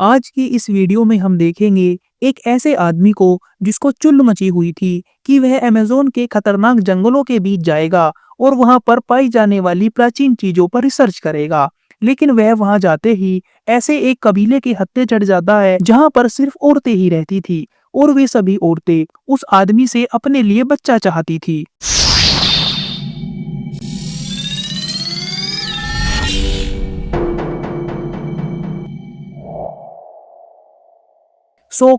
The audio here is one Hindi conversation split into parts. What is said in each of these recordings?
आज की इस वीडियो में हम देखेंगे एक ऐसे आदमी को जिसको चुल मची हुई थी कि वह अमेज़न के खतरनाक जंगलों के बीच जाएगा और वहां पर पाई जाने वाली प्राचीन चीजों पर रिसर्च करेगा। लेकिन वह वहां जाते ही ऐसे एक कबीले के हत्थे चढ़ जाता है जहां पर सिर्फ औरतें ही रहती थी और वे सभी औरतें उस आदमी से अपने लिए बच्चा चाहती थी।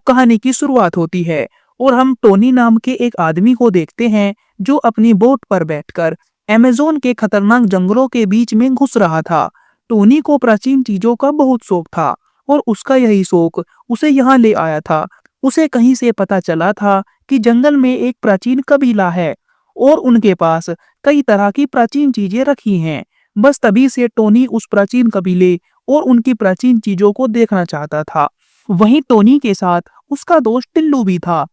कहानी की शुरुआत होती है और हम टोनी नाम के एक आदमी को देखते हैं जो अपनी बोट पर बैठकर अमेज़न के खतरनाक जंगलों के बीच में घुस रहा था। टोनी को प्राचीन चीजों का बहुत शौक था और उसका यही शौक उसे यहाँ ले आया था। उसे कहीं से पता चला था कि जंगल में एक प्राचीन कबीला है और उनके पास कई तरह की प्राचीन चीजें रखी हैं। बस तभी से टोनी उस प्राचीन कबीले और उनकी प्राचीन चीजों को देखना चाहता था। वहीं टोनी के साथ उसका दोस्त टिल्लू भी था।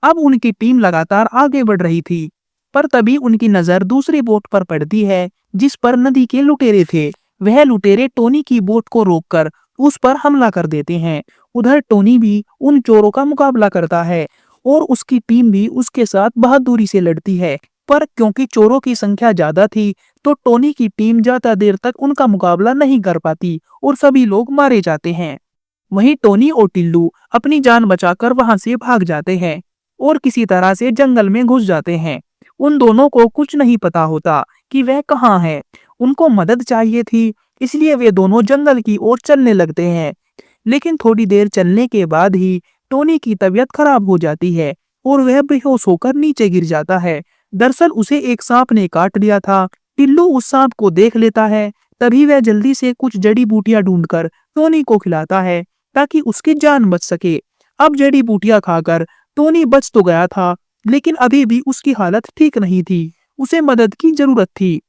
अब उनकी टीम लगातार आगे बढ़ रही थी, पर तभी उनकी नजर दूसरी बोट पर पड़ती है जिस पर नदी के लुटेरे थे। वह लुटेरे टोनी की बोट को रोककर उस पर हमला कर देते हैं। उधर टोनी भी उन चोरों का मुकाबला करता है और उसकी टीम भी उसके साथ बहादुरी से लड़ती है। पर क्योंकि चोरों की संख्या ज्यादा थी तो टोनी की टीम ज्यादा देर तक उनका मुकाबला नहीं कर पाती और सभी लोग मारे जाते हैं। वहीं टोनी और टिल्लू अपनी जान बचाकर वहां से भाग जाते हैं और किसी तरह से जंगल में घुस जाते हैं। उन दोनों को कुछ नहीं पता होता कि वह कहाँ है। उनको मदद चाहिए थी, इसलिए वे दोनों जंगल की ओर चलने लगते हैं। लेकिन थोड़ी देर चलने के बाद ही टोनी की तबीयत खराब हो जाती है और वह बेहोश होकर नीचे गिर जाता है। दरअसल उसे एक सांप ने काट लिया था। टिल्लू उस सांप को देख लेता है, तभी वह जल्दी से कुछ जड़ी बूटियां ढूंढकर टोनी को खिलाता है ताकि उसकी जान बच सके। अब जड़ी बूटियां खाकर टोनी बच तो गया था, लेकिन अभी भी उसकी हालत ठीक नहीं थी। उसे मदद की जरूरत थी,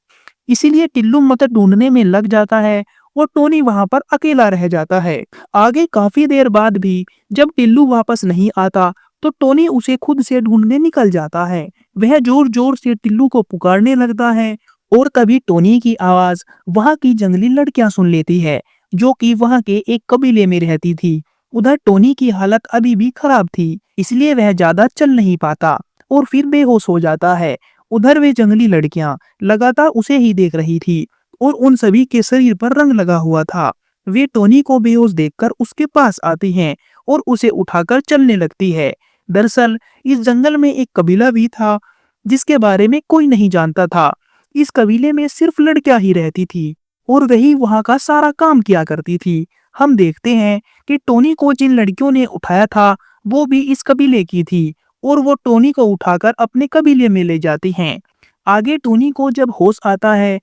इसीलिए टिल्लू मदद ढूंढने में लग जाता है और टोनी वहां पर अकेला रह जाता है। आगे काफी देर बाद भी जब टिल्लू वापस नहीं आता तो टोनी उसे खुद से ढूंढने निकल जाता है। वह जोर जोर से टिल्लू को पुकारने लगता है और तभी टोनी की आवाज वहां की जंगली लड़कियां सुन लेती है जो कि वहां के एक कबीले में रहती थी। उधर टोनी की हालत अभी भी खराब थी, इसलिए वह ज्यादा चल नहीं पाता और फिर बेहोश हो जाता है। उधर वे जंगली लड़कियां लगातार उसे ही देख रही थी और उन सभी के शरीर पर रंग लगा हुआ था। वे टोनी को बेहोश देखकर उसके पास आती हैं और उसे उठाकर चलने लगती है। दरअसल इस जंगल में एक कबीला भी था जिसके बारे में कोई नहीं जानता था। इस कबीले में सिर्फ लड़कियां ही रहती थी और वही वहां का सारा काम किया करती थी। हम देखते हैं कि टोनी को जिन लड़कियों ने उठाया था वो भी इस कबीले की थी और वो टोनी को उठाकर अपने कबीले में ले जाती हैं। आगे टोनी को जब होश आता है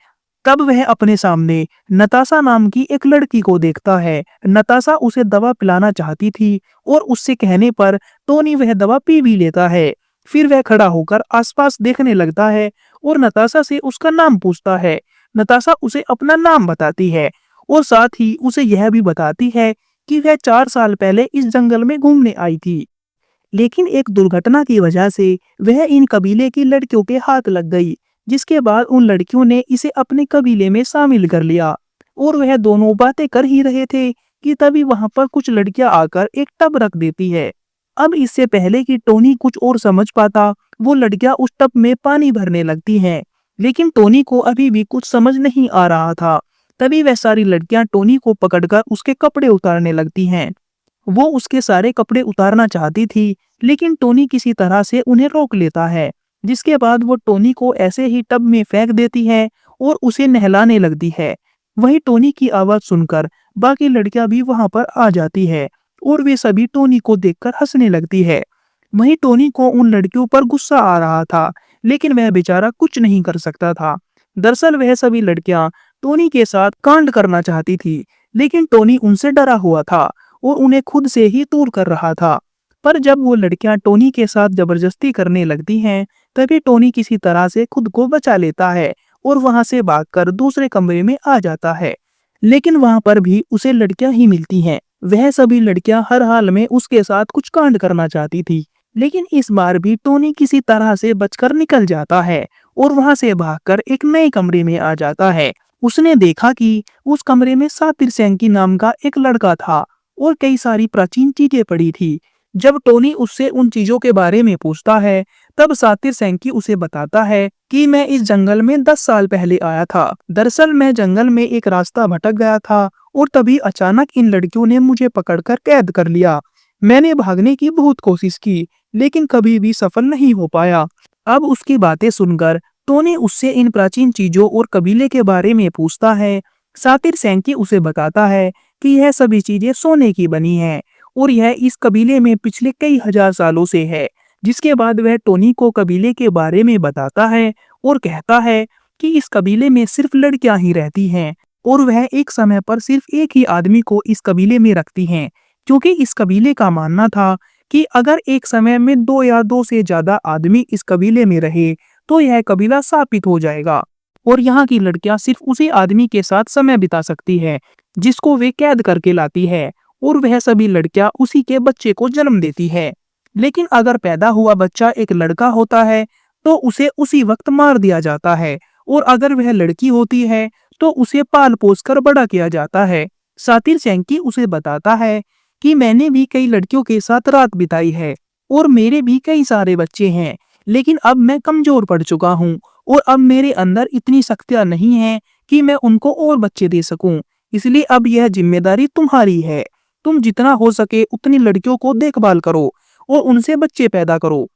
तब वह अपने सामने नताशा नाम की एक लड़की को देखता है। नताशा उसे दवा पिलाना चाहती थी और उससे कहने पर टोनी वह दवा पी भी लेता है। फिर वह खड़ा होकर आसपास देखने लगता है और नताशा से उसका नाम पूछता है। नताशा उसे अपना नाम बताती है और साथ ही उसे यह भी बताती है कि वह 4 साल पहले इस जंगल में घूमने आई थी, लेकिन एक दुर्घटना की वजह से वह इन कबीले की लड़कियों के हाथ लग गई, जिसके बाद उन लड़कियों ने इसे अपने कबीले में शामिल कर लिया। और वह दोनों बातें कर ही रहे थे कि तभी वहां पर कुछ लड़कियां आकर एक टब रख देती है। अब इससे पहले कि टोनी कुछ और समझ पाता, वो लड़कियां उस टब में पानी भरने लगती हैं, लेकिन टोनी को अभी भी कुछ समझ नहीं आ रहा था। तभी वह सारी लड़कियां टोनी को पकड़कर उसके कपड़े उतारने लगती हैं। वो उसके सारे कपड़े उतारना चाहती थी, लेकिन टोनी किसी तरह से उन्हें रोक लेता है, जिसके बाद वो टोनी को ऐसे ही टब में फेंक देती है और उसे नहलाने लगती है। वहीं टोनी की आवाज सुनकर बाकी लड़कियां भी वहां पर आ जाती है और वे सभी टोनी को देखकर हंसने लगती है। वहीं टोनी को उन लड़कियों पर गुस्सा आ रहा था, लेकिन वह बेचारा कुछ नहीं कर सकता था। दरअसल वह सभी लड़कियां टोनी के साथ कांड करना चाहती थी, लेकिन टोनी उनसे डरा हुआ था और उन्हें खुद से ही दूर कर रहा था। पर जब वो लड़कियां टोनी के साथ जबरदस्ती करने लगती हैं, तभी टोनी किसी तरह से खुद को बचा लेता है और वहां से भागकर दूसरे कमरे में आ जाता है। लेकिन वहां पर भी उसे लड़कियां ही मिलती हैं। वह सभी लड़कियां हर हाल में उसके साथ कुछ कांड करना चाहती थी, लेकिन इस बार भी टोनी किसी तरह से बचकर निकल जाता है और वहां से भागकर एक नए कमरे में आ जाता है। उसने देखा कि उस कमरे में सातिर सेंकी नाम का एक लड़का था और कई सारी प्राचीन चीजें पड़ी थी। जब टोनी उससे उन चीजों के बारे में पूछता है, तब सातिर सेंकी उसे बताता है कि मैं इस जंगल में 10 साल पहले आया था। दरअसल मैं जंगल में एक रास्ता भटक गया था और तभी अचानक इन लड़कियों ने मुझे पकड़कर कैद कर लिया। मैंने भागने की बहुत कोशिश की, लेकिन कभी भी सफल नहीं हो पाया। अब उसकी बातें सुनकर टोनी उससे इन प्राचीन चीजों और कबीले के बारे में पूछता है। सातिर सेंकी उसे बताता है कि यह सभी चीजें सोने की बनी हैं और यह इस कबीले में पिछले कई हजार सालों से है। जिसके बाद वह टोनी को कबीले के बारे में बताता है और कहता है कि इस कबीले में सिर्फ लड़कियां ही रहती हैं और वह एक समय पर सिर्फ एक ही आदमी को इस कबीले में रखती हैं, क्योंकि इस कबीले का मानना था कि अगर एक समय में 2 या 2 से ज्यादा आदमी इस कबीले में रहे तो यह कबीला स्थापित हो जाएगा और यहाँ की लड़कियां सिर्फ उसी आदमी के साथ समय बिता सकती है जिसको वे कैद करके लाती है, और वह सभी लड़कियां उसी के बच्चे को जन्म देती है। लेकिन अगर पैदा हुआ बच्चा एक लड़का होता है तो उसे उसी वक्त मार दिया जाता है, और अगर वह लड़की होती है तो उसे पाल पोस कर बड़ा किया जाता है। सातिर सेंकी उसे बताता है कि मैंने भी कई लड़कियों के साथ रात बिताई है और मेरे भी कई सारे बच्चे हैं, लेकिन अब मैं कमजोर पड़ चुका हूँ और अब मेरे अंदर इतनी शक्तियां नहीं है कि मैं उनको और बच्चे दे सकूं। इसलिए अब यह जिम्मेदारी तुम्हारी है। तुम जितना हो सके उतनी लड़कियों को देखभाल करो और उनसे बच्चे पैदा करो।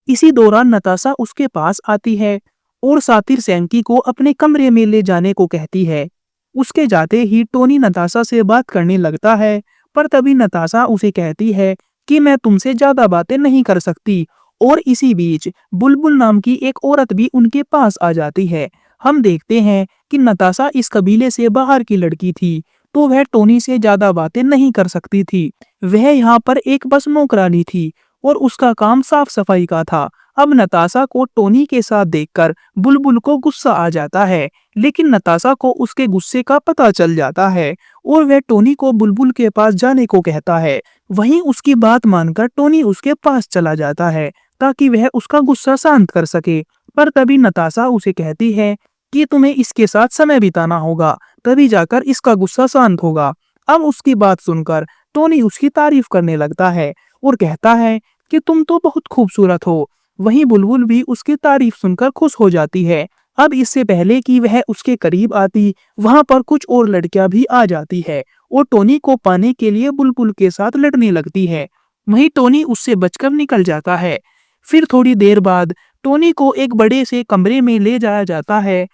इसी दौरान नताशा उसके पास आती है और सातिर सेंकी को अपने कमरे में ले जाने को कहती है। उसके जाते ही टोनी नताशा से बात करने लगता है, पर तभी नताशा उसे कहती है कि मैं तुमसे ज्यादा बातें नहीं कर सकती, और इसी बीच बुलबुल नाम की एक औरत भी उनके पास आ जाती है। हम देखते हैं कि नताशा इस कबीले से बाहर की लड़की थी, तो वह टोनी से ज्यादा बातें नहीं कर सकती थी। वह यहाँ पर एक बस नौकरानी थी और उसका काम साफ सफाई का था। अब नताशा को टोनी के साथ देखकर बुलबुल को गुस्सा आ जाता है, लेकिन नताशा को उसके गुस्से का पता चल जाता है और वह टोनी को बुलबुल के पास जाने को कहता है। वहीं उसकी बात मानकर टोनी उसके पास चला जाता है ताकि वह उसका गुस्सा शांत कर सके। पर तभी नताशा उसे कहती है कि तुम्हें इसके साथ समय बिताना होगा, तभी जाकर इसका गुस्सा शांत होगा। अब उसकी बात सुनकर टोनी उसकी तारीफ करने लगता है और कहता है कि तुम तो बहुत खूबसूरत हो। वहीं बुलबुल भी उसकी तारीफ सुनकर खुश हो जाती है। अब इससे पहले कि वह उसके करीब आती, वहां पर कुछ और लड़कियां भी आ जाती है और टोनी को पाने के लिए बुलबुल के साथ लड़ने लगती है। वहीं टोनी उससे बचकर निकल जाता है। फिर थोड़ी देर बाद टोनी को एक बड़े से कमरे में ले जाया जाता है।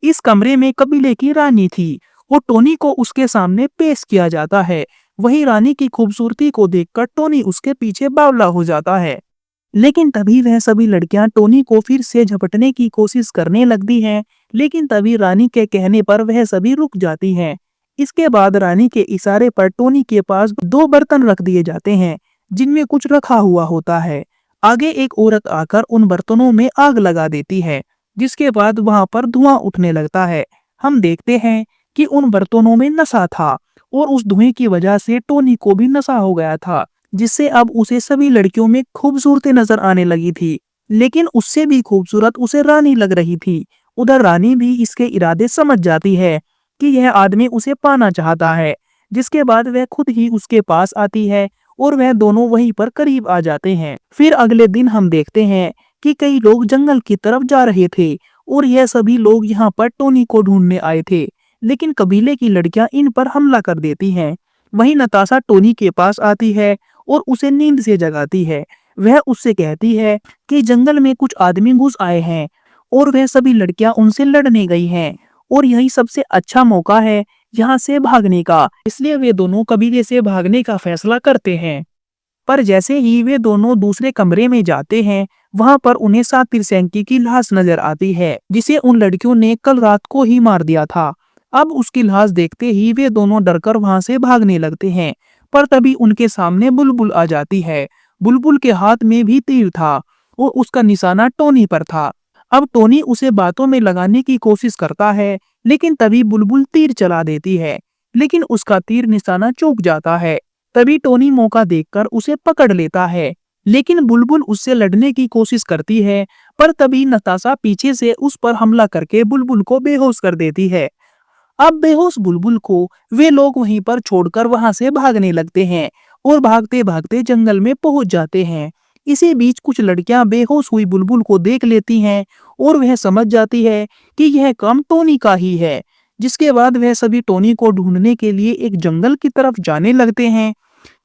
इस कमरे में कबीले की रानी थी और टोनी को उसके सामने पेश किया जाता है। वही रानी की खूबसूरती को देखकर टोनी उसके पीछे बावला हो जाता है, लेकिन तभी वह सभी लड़कियां टोनी को फिर से झपटने की कोशिश करने लगती हैं, लेकिन तभी रानी के कहने पर वह सभी रुक जाती हैं। इसके बाद रानी के इशारे पर टोनी के पास 2 बर्तन रख दिए जाते हैं जिनमें कुछ रखा हुआ होता है। आगे एक औरत आकर उन बर्तनों में आग लगा देती है, जिसके बाद वहां पर धुआं उठने लगता है। हम देखते हैं कि उन बर्तनों में नशा था और उस धुएं की वजह से टोनी को भी नशा हो गया था, जिससे अब उसे सभी लड़कियों में खूबसूरती नजर आने लगी थी। लेकिन उससे भी खूबसूरत उसे रानी लग रही थी। उधर रानी भी इसके इरादे समझ जाती है कि यह आदमी उसे पाना चाहता है, जिसके बाद वह खुद ही उसके पास आती है और वह दोनों वहीं पर करीब आ जाते हैं। फिर अगले दिन हम देखते हैं कि कई लोग जंगल की तरफ जा रहे थे और यह सभी लोग यहाँ पर टोनी को ढूंढने आए थे, लेकिन कबीले की लड़कियां इन पर हमला कर देती हैं। वहीं नताशा टोनी के पास आती है और उसे नींद से जगाती है। वह उससे कहती है कि जंगल में कुछ आदमी घुस आए हैं और वह सभी लड़कियां उनसे लड़ने गई हैं और यही सबसे अच्छा मौका है यहाँ से भागने का। इसलिए वे दोनों कबीले से भागने का फैसला करते हैं। पर जैसे ही वे दोनों दूसरे कमरे में जाते हैं, वहां पर उन्हें सातिर सेंकी की लाश नजर आती है, जिसे उन लड़कियों ने कल रात को ही मार दिया था। अब उसकी लाश देखते ही वे दोनों डरकर वहां से भागने लगते हैं, पर तभी उनके सामने बुलबुल आ जाती है। बुलबुल के हाथ में भी तीर था और उसका निशाना टोनी पर था। अब टोनी उसे बातों में लगाने की कोशिश करता है, लेकिन तभी बुलबुल तीर चला देती है, लेकिन उसका तीर निशाना चूक जाता है। तभी टोनी मौका देखकर उसे पकड़ लेता है, लेकिन बुलबुल उससे लड़ने की कोशिश करती है, पर तभी नताशा पीछे से उस पर हमला करके बुलबुल को बेहोश कर देती है। अब बेहोश बुलबुल को वे लोग वहीं पर छोड़कर वहां से भागने लगते हैं और भागते भागते जंगल में पहुंच जाते हैं। इसी बीच कुछ लड़कियां बेहोश हुई बुलबुल को देख लेती हैं और वह समझ जाती है कि यह काम टोनी का ही है। जिसके बाद वह सभी टोनी को ढूंढने के लिए एक जंगल की तरफ जाने लगते हैं।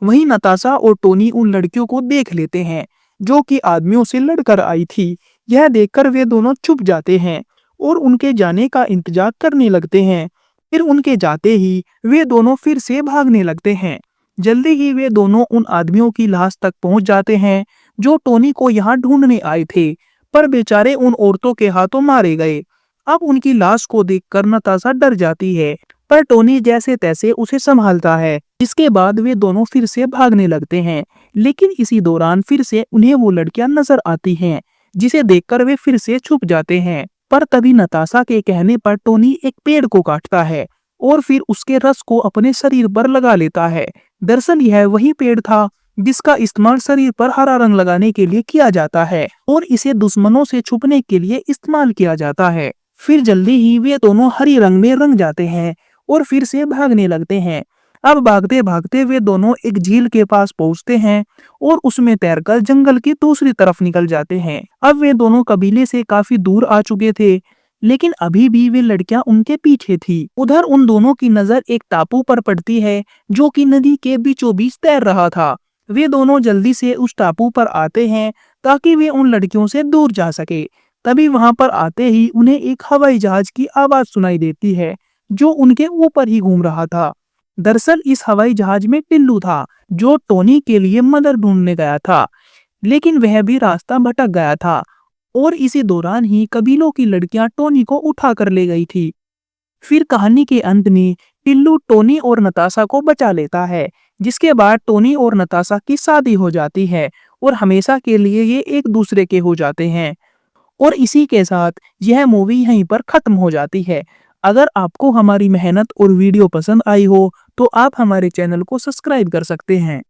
वहीं नताशा और टोनी उन लड़कियों को देख लेते हैं जो कि आदमियों से लड़कर आई थी। यह देखकर वे दोनों चुप जाते हैं और उनके जाने का इंतजार करने लगते हैं। फिर उनके जाते ही वे दोनों फिर से भागने लगते हैं। जल्दी ही वे दोनों उन आदमियों की लाश तक पहुंच जाते हैं जो टोनी को यहाँ ढूंढने आए थे, पर बेचारे उन औरतों के हाथों मारे गए। अब उनकी लाश को देखकर नताशा डर जाती है, पर टोनी जैसे तैसे उसे संभालता है। इसके बाद वे दोनों फिर से भागने लगते हैं, लेकिन इसी दौरान फिर से उन्हें वो लड़कियां नजर आती हैं, जिसे देखकर वे फिर से छुप जाते हैं। पर तभी नताशा के कहने पर टोनी एक पेड़ को काटता है और फिर उसके रस को अपने शरीर पर लगा लेता है। दरअसल यह वही पेड़ था जिसका इस्तेमाल शरीर पर हरा रंग लगाने के लिए किया जाता है और इसे दुश्मनों से छुपने के लिए इस्तेमाल किया जाता है। फिर जल्दी ही वे दोनों हरी रंग में रंग जाते हैं और फिर से भागने लगते हैं। अब भागते भागते वे दोनों एक झील के पास पहुंचते हैं और उसमें तैरकर जंगल की दूसरी तरफ निकल जाते हैं। अब वे दोनों कबीले से काफी दूर आ चुके थे, लेकिन अभी भी वे लड़कियां उनके पीछे थी। उधर उन दोनों की नजर एक टापू पर पड़ती है जो कि नदी के बीचों बीच तैर रहा था। वे दोनों जल्दी से उस टापू पर आते हैं ताकि वे उन लड़कियों से दूर जा सके। तभी वहां पर आते ही उन्हें एक हवाई जहाज की आवाज सुनाई देती है जो उनके ऊपर ही घूम रहा था। दरअसल इस हवाई जहाज में टिल्लू था जो टोनी के लिए मदद ढूंढने गया था, लेकिन वह भी रास्ता भटक गया था और इसी दौरान ही कबीलों की लड़कियां टोनी को उठा कर ले गई थी। फिर कहानी के अंत में टिल्लू टोनी और नताशा को बचा लेता है, जिसके बाद टोनी और नताशा की शादी हो जाती है और हमेशा के लिए ये एक दूसरे के हो जाते हैं। और इसी के साथ यह मूवी यहीं पर खत्म हो जाती है। अगर आपको हमारी मेहनत और वीडियो पसंद आई हो तो आप हमारे चैनल को सब्सक्राइब कर सकते हैं।